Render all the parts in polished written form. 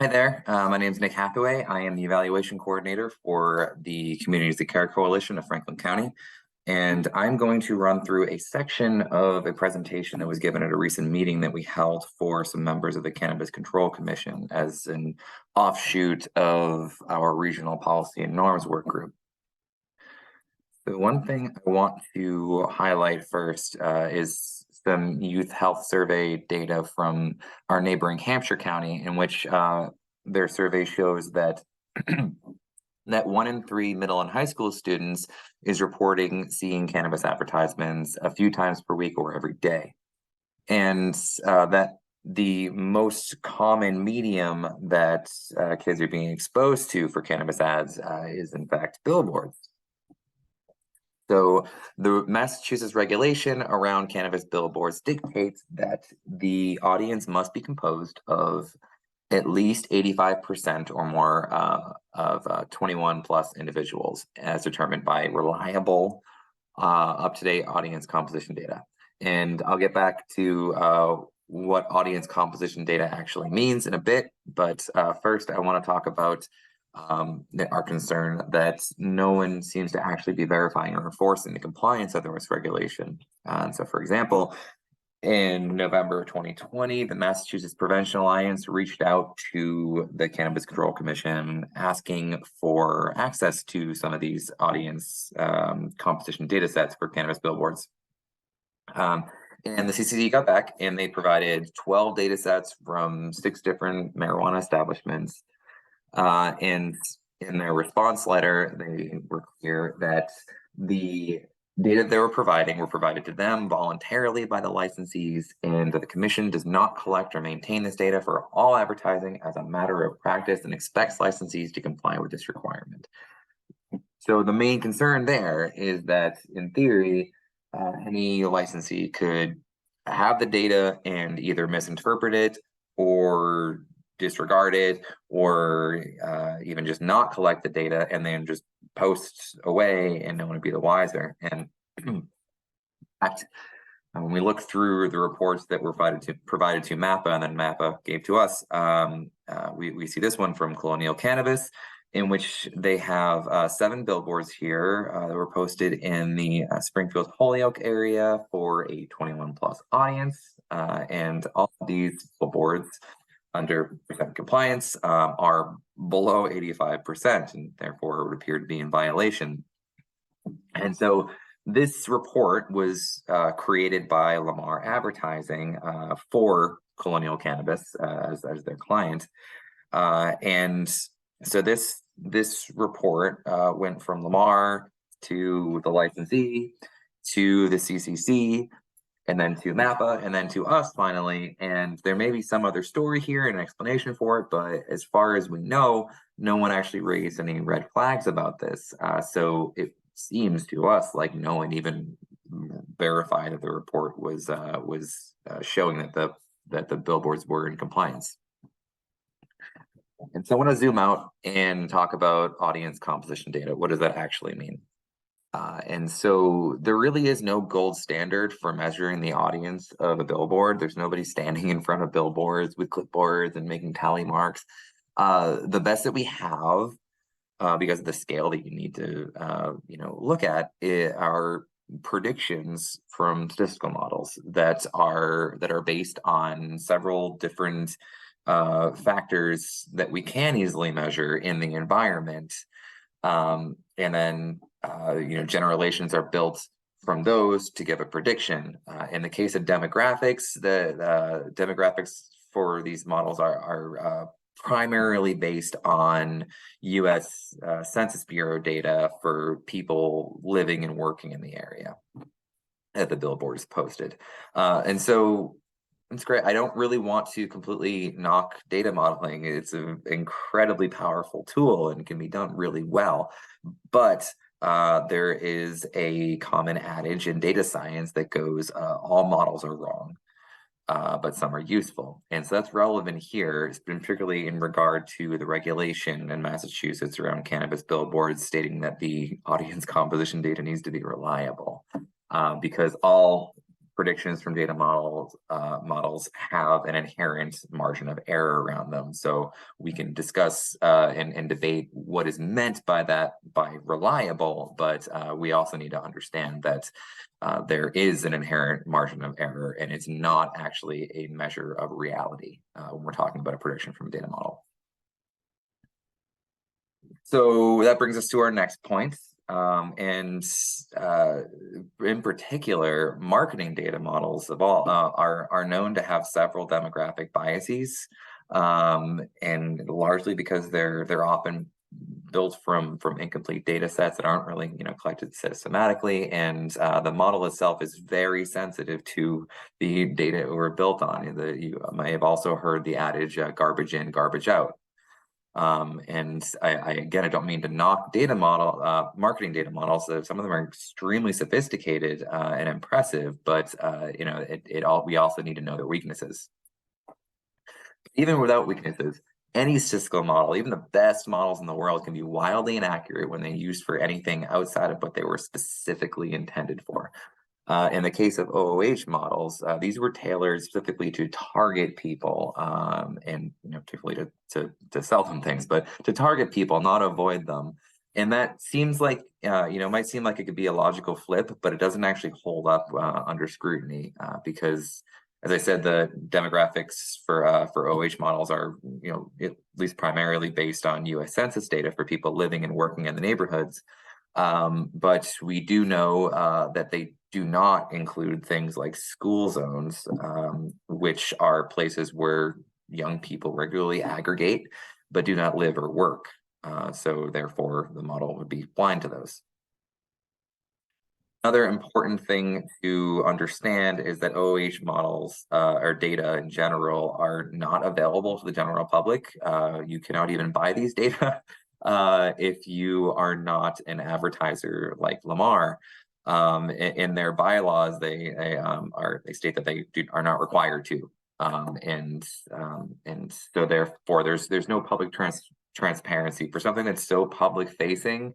Hi there. My name is Nick Hathaway. I am the evaluation coordinator for the Communities of Care Coalition of Franklin County. And I'm going to run through a section of a presentation that was given at a recent meeting that we held for some members of the Cannabis Control Commission as an offshoot of our regional policy and norms work group. The one thing I want to highlight first is some youth health survey data from our neighboring Hampshire County, in which their survey shows that that 1 in 3 middle and high school students is reporting seeing cannabis advertisements a few times per week or every day, and that the most common medium that kids are being exposed to for cannabis ads is in fact billboards. So the Massachusetts regulation around cannabis billboards dictates that the audience must be composed of at least 85% or more of 21 plus individuals, as determined by reliable, up-to-date audience composition data. And I'll get back to what audience composition data actually means in a bit, but first I want to talk about our concern that no one seems to actually be verifying or enforcing the compliance of the risk regulation. So for example, in November 2020, the Massachusetts Prevention Alliance reached out to the Cannabis Control Commission asking for access to some of these audience composition data sets for cannabis billboards. And the CCC got back and they provided 12 data sets from 6 different marijuana establishments. And in their response letter, they were clear that the data they were provided to them voluntarily by the licensees, and that the commission does not collect or maintain this data for all advertising as a matter of practice and expects licensees to comply with this requirement. So the main concern there is that, in theory, any licensee could have the data and either misinterpret it or disregard it, or even just not collect the data and then just post away and no one would be the wiser. And in fact, when we look through the reports that were provided to MAPPA and then MAPPA gave to us, we see this one from Colonial Cannabis, in which they have 7 billboards here that were posted in the Springfield Holyoke area for a 21 plus audience. And all of these billboards under percent compliance are below 85%, and therefore would appear to be in violation. And so this report was created by Lamar Advertising for Colonial Cannabis as their client. And so this report went from Lamar to the licensee to the CCC, and then to MAPPA, and then to us finally. And there may be some other story here and an explanation for it, but as far as we know, no one actually raised any red flags about this. So it seems to us like no one even verified that the report was showing that the billboards were in compliance. And so I want to zoom out and talk about audience composition data. What does that actually mean? And so there really is no gold standard for measuring the audience of a billboard. There's nobody standing in front of billboards with clipboards and making tally marks. The best that we have, because of the scale that you need to look at, are predictions from statistical models that are based on several different factors that we can easily measure in the environment. And then general relations are built from those to give a prediction. In the case of demographics, the demographics for these models are primarily based on U.S. Census Bureau data for people living and working in the area that the billboard is posted. And so it's great. I don't really want to completely knock data modeling. It's an incredibly powerful tool and can be done really well. But there is a common adage in data science that goes, all models are wrong, but some are useful. And so that's relevant here, particularly in regard to the regulation in Massachusetts around cannabis billboards, stating that the audience composition data needs to be reliable, because all predictions from data models have an inherent margin of error around them. So we can discuss and debate what is meant by that, by reliable, but we also need to understand that there is an inherent margin of error, and it's not actually a measure of reality when we're talking about a prediction from a data model. So that brings us to our next point. In particular, marketing data models of all are known to have several demographic biases, and largely because they're often built from incomplete data sets that aren't really collected systematically, and the model itself is very sensitive to the data it were built on. You may have also heard the adage, garbage in, garbage out. And again, I don't mean to knock marketing data models. Some of them are extremely sophisticated and impressive, but we also need to know their weaknesses. Even without weaknesses, any statistical model, even the best models in the world, can be wildly inaccurate when they're used for anything outside of what they were specifically intended for. In the case of OOH models, these were tailored specifically to target people, and particularly to sell them things, but to target people, not avoid them. And that seems like might seem like it could be a logical flip, but it doesn't actually hold up under scrutiny because, as I said, the demographics for OOH models are at least primarily based on U.S. Census data for people living and working in the neighborhoods. But we do know that they do not include things like school zones, which are places where young people regularly aggregate but do not live or work. So therefore, the model would be blind to those. Another important thing to understand is that OOH models or data in general are not available to the general public. You cannot even buy these data if you are not an advertiser like Lamar. In their bylaws, they state that they are not required to, and so therefore there's no public transparency for something that's so public facing.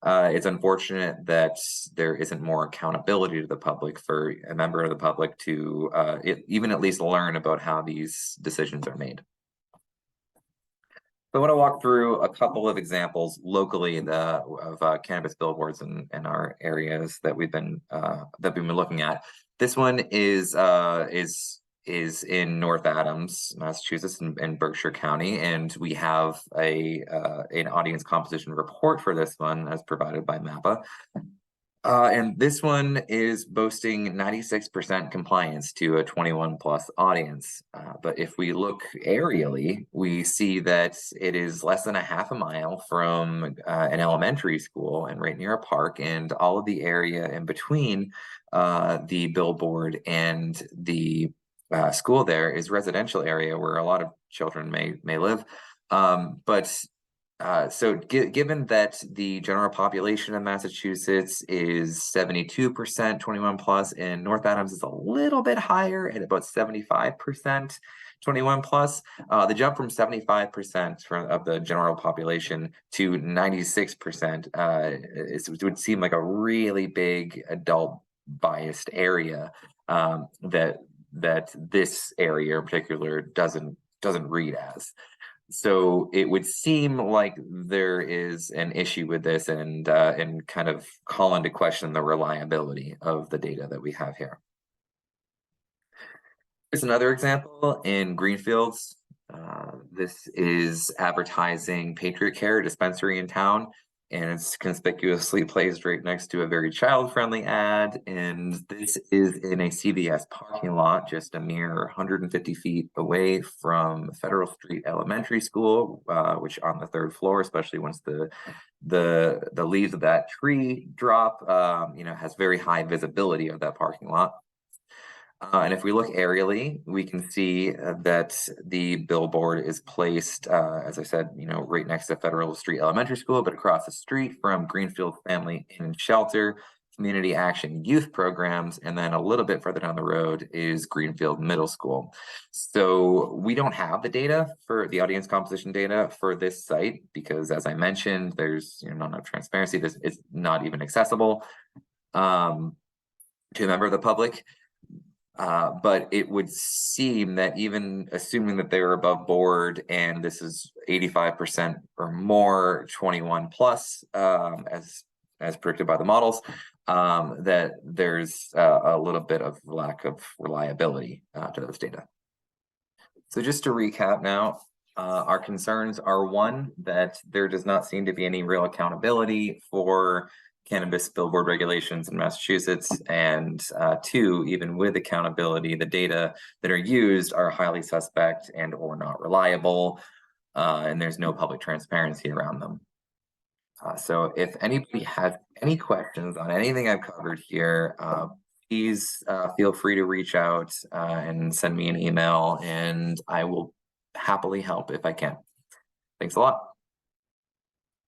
It's unfortunate that there isn't more accountability to the public for a member of the public to even at least learn about how these decisions are made. So I want to walk through a couple of examples locally of cannabis billboards in our areas that we've been looking at. This one is in North Adams, Massachusetts, in Berkshire County, and we have an audience composition report for this one as provided by MAPPA. And this one is boasting 96% compliance to a 21 plus audience. But if we look aerially, we see that it is less than a half a mile from an elementary school and right near a park, and all of the area in between the billboard and the school there is residential area where a lot of children may live. So given that the general population of Massachusetts is 72% 21 plus, and North Adams is a little bit higher at about 75% 21 plus, the jump from 75% of the general population to 96% it would seem like a really big adult biased area that this area in particular doesn't read as. So it would seem like there is an issue with this, and kind of call into question the reliability of the data that we have here. Here's another example in Greenfields. This is advertising Patriot Care dispensary in town, and it's conspicuously placed right next to a very child-friendly ad. And this is in a CVS parking lot, just a mere 150 feet away from Federal Street Elementary School, which on the third floor, especially once the leaves of that tree drop, has very high visibility of that parking lot. And if we look aerially, we can see that the billboard is placed, as I said, right next to Federal Street Elementary School, but across the street from Greenfield Family Inn and Shelter, Community Action Youth Programs, and then a little bit further down the road is Greenfield Middle School. So we don't have the data for the audience composition data for this site because, as I mentioned, there's not enough transparency. It's not even accessible to a member of the public. But it would seem that even assuming that they were above board, and this is 85% or more, 21 plus, as predicted by the models, that there's a little bit of lack of reliability to those data. So just to recap now, our concerns are, one, that there does not seem to be any real accountability for cannabis billboard regulations in Massachusetts, and two, even with accountability, the data that are used are highly suspect and or not reliable, and there's no public transparency around them. So if anybody has any questions on anything I've covered here, please feel free to reach out and send me an email, and I will happily help if I can. Thanks a lot.